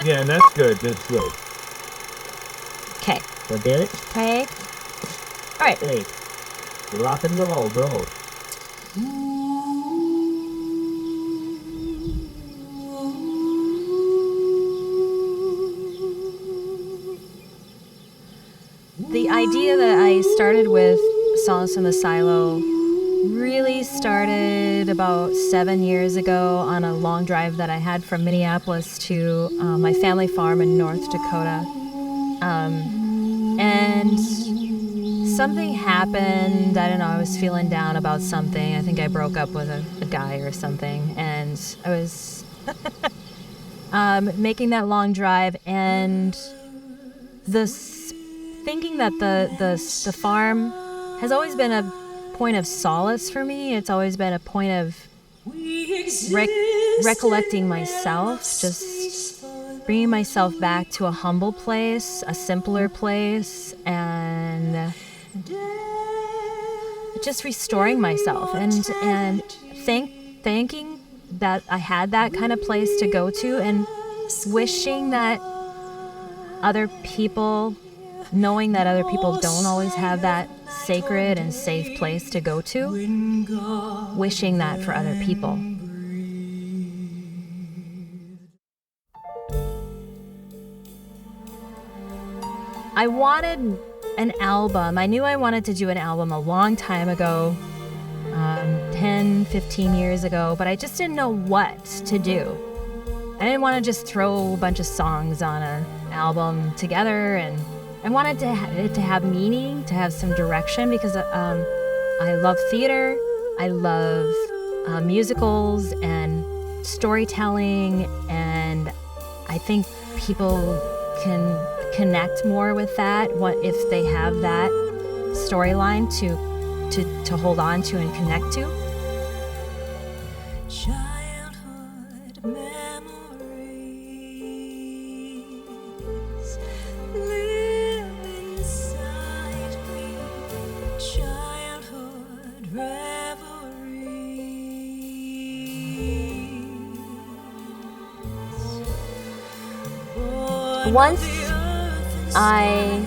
Yeah, and that's good. That's good. Okay. So do it. Take. All right. Hey, rock and roll, bro. The idea that I started with Solace in the Silo really started about 7 years ago on a long drive that I had from Minneapolis to my family farm in North Dakota. And something happened. I don't know. I was feeling down about something. I think I broke up with a guy or something. And I was making that long drive and thinking that the farm has always been a point of solace for me. It's always been a point of recollecting myself, just bringing myself back to a humble place, a simpler place, and just restoring myself and thanking that I had that kind of place to go to, and wishing that other people, knowing that other people don't always have that sacred and safe place to go to, wishing that for other people. I wanted an album. I knew I wanted to do an album a long time ago, 10, 15 years ago, but I just didn't know what to do. I didn't want to just throw a bunch of songs on an album together, and I wanted it to have meaning, to have some direction, because I love theater, I love musicals and storytelling, and I think people can connect more with that if they have that storyline to hold on to and connect to. Childhood memories live inside me. Childhood reveries. Once I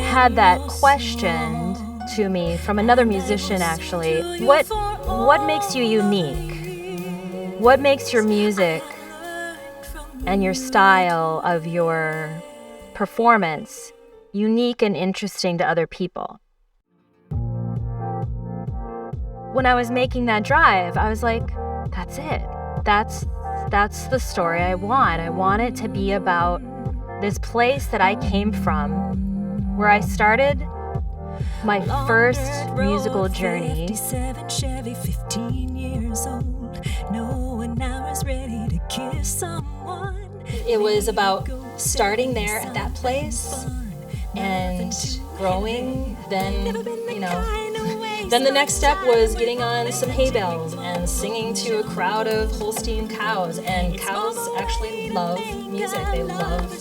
had that questioned to me from another musician, actually. What makes you unique? What makes your music and your style of your performance unique and interesting to other people? When I was making that drive, I was like, that's it. That's the story I want. I want it to be about this place that I came from, where I started my first musical journey. 57 Chevy, 15 years old, knowing I was ready to kiss someone. It was about starting there at that place and growing. Then, then the next step was getting on some hay bales and singing to a crowd of Holstein cows. And cows actually love music. They love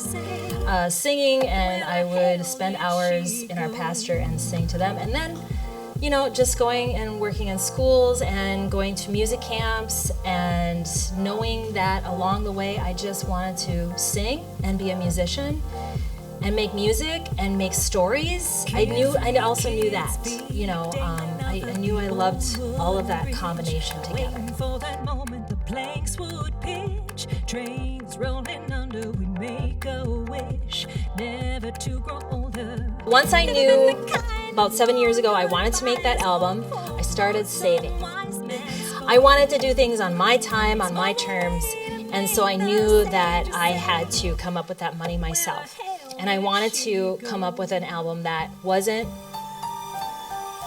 singing, and I would spend hours in our pasture and sing to them. And then, just going and working in schools and going to music camps, and knowing that along the way I just wanted to sing and be a musician and make music and make stories. I also knew that, I knew I loved all of that combination together. Waiting for that moment the planks would pitch, trains rolling under, we'd make a wish, never to grow older. Once I knew, about 7 years ago, I wanted to make that album, I started saving. I wanted to do things on my time, on my terms, and so I knew that I had to come up with that money myself. And I wanted to come up with an album that wasn't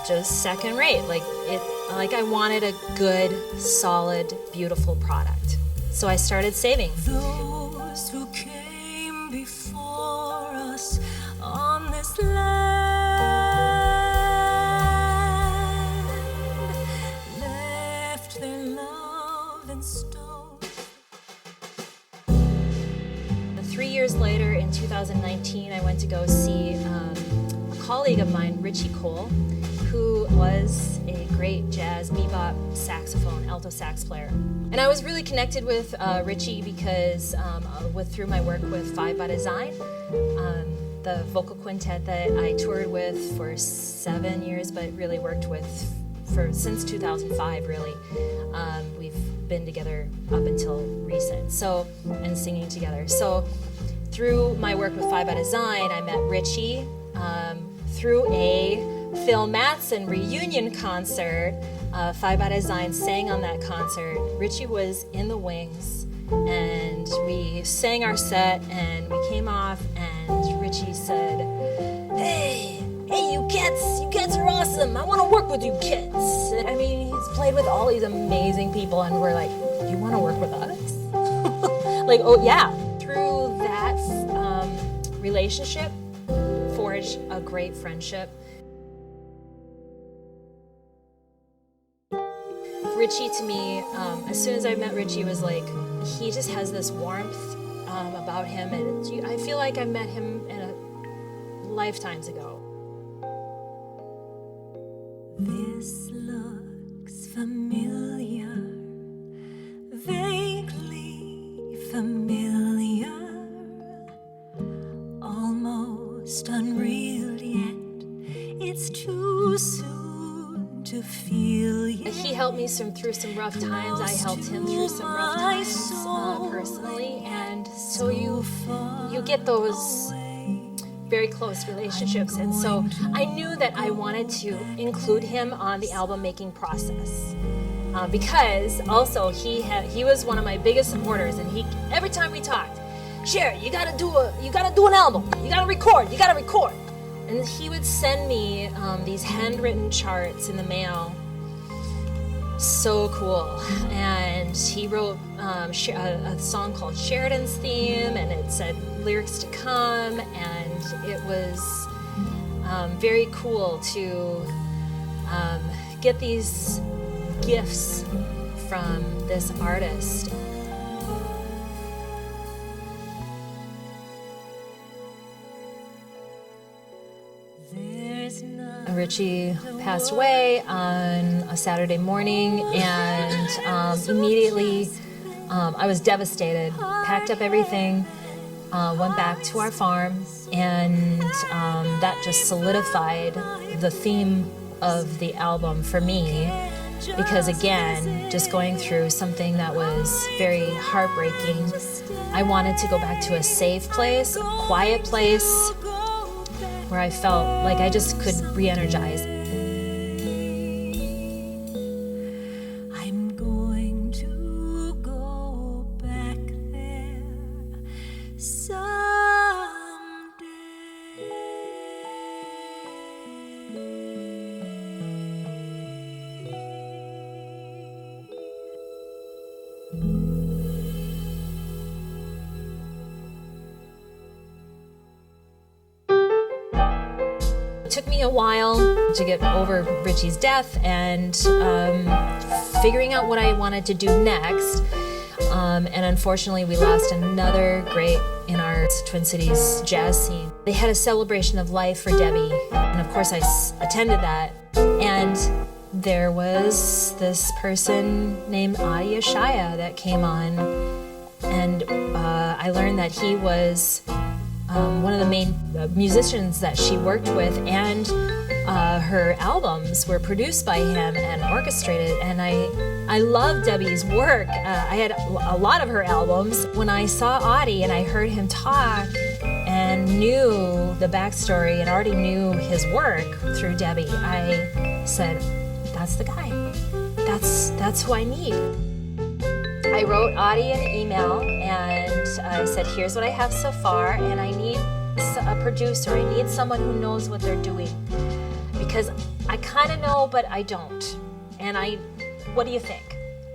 just second rate. Like I wanted a good, solid, beautiful product. So I started saving. Those who came before us on this land left their love in stone. 3 years later, in 2019, I went to go see a colleague of mine, Richie Cole, who was a great jazz bebop saxophone, alto sax player. And I was really connected with Richie because through my work with Five by Design, the vocal quintet that I toured with for 7 years, but really worked with since 2005, really. We've been together up until recent, and singing together. So through my work with Five by Design, I met Richie through a Phil Mattson reunion concert. Five by Design sang on that concert. Richie was in the wings, and we sang our set, and we came off, and Richie said, hey, you cats are awesome. I want to work with you kids. I mean, he's played with all these amazing people, and we're like, you want to work with us? Like, oh yeah. Through that relationship, forged a great friendship. Richie, to me, as soon as I met Richie, was like, he just has this warmth about him, and I feel like I met him lifetimes ago. This looks familiar, vaguely familiar, almost unreal yet. It's too soon to feel yet. He helped me through some rough times. I helped him through some rough times personally, and so you get those very close relationships, and so I knew that I wanted to include him on the album making process because also he was one of my biggest supporters, and every time we talked, Sher, you gotta do an album, you gotta record, and he would send me these handwritten charts in the mail. So cool. And he wrote a song called Sheridan's Theme, and it said lyrics to come, and it was very cool to get these gifts from this artist. Richie passed away on a Saturday morning, and immediately I was devastated, packed up everything, went back to our farm, and that just solidified the theme of the album for me, because again, just going through something that was very heartbreaking, I wanted to go back to a safe place, a quiet place, where I felt like I just could re-energize. I'm going to go back there It took me a while to get over Richie's death and figuring out what I wanted to do next. And unfortunately, we lost another great in our Twin Cities jazz scene. They had a celebration of life for Debbie, and of course I attended that. And there was this person named Adi Ashaya that came on, and I learned that he was one of the main musicians that she worked with, and her albums were produced by him and orchestrated, and I love Debbie's work. I had a lot of her albums. When I saw Adi and I heard him talk and knew the backstory and already knew his work through Debbie, I said, that's the guy. That's who I need. I wrote Adi an email and I said, here's what I have so far, and I need a producer. I need someone who knows what they're doing, because I kind of know, but I don't. And what do you think?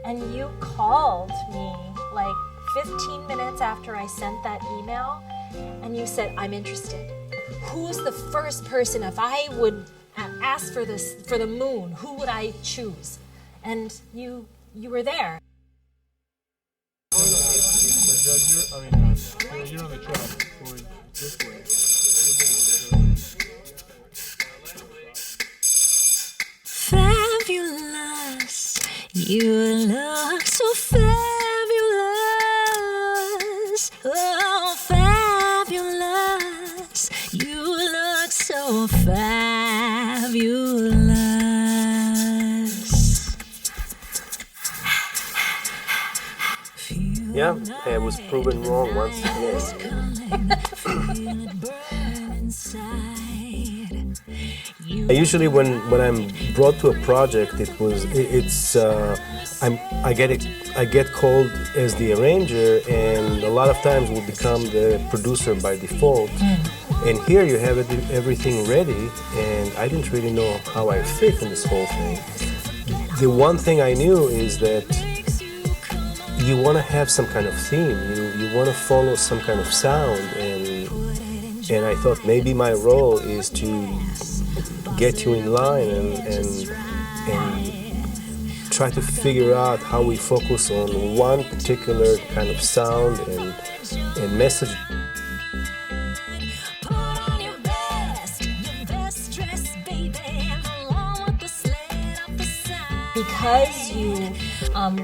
And you called me like 15 minutes after I sent that email, and you said, I'm interested. Who's the first person, if I would ask for the moon, who would I choose? And you were there. You're on the track for this way. You look so fabulous, oh fabulous. You look so fabulous. Yeah, I was proven wrong once again. I usually, when I'm brought to a project, I get called as the arranger, and a lot of times will become the producer by default. And here you have everything ready, and I didn't really know how I fit in this whole thing. The one thing I knew is that you want to have some kind of theme. You want to follow some kind of sound, and I thought maybe my role is to get you in line and try to figure out how we focus on one particular kind of sound and message. Because you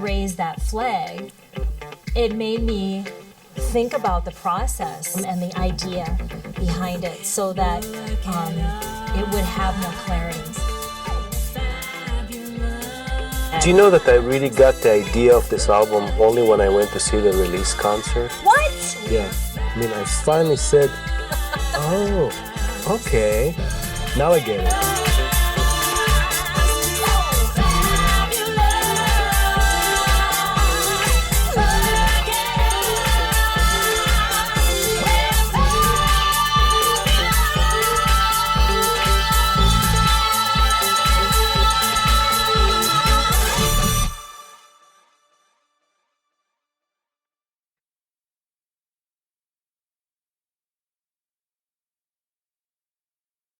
raised that flag, it made me think about the process and the idea behind it so that it would have more clarity. Do you know that I really got the idea of this album only when I went to see the release concert? What? Yeah. I mean, I finally said, oh, okay, now I get it.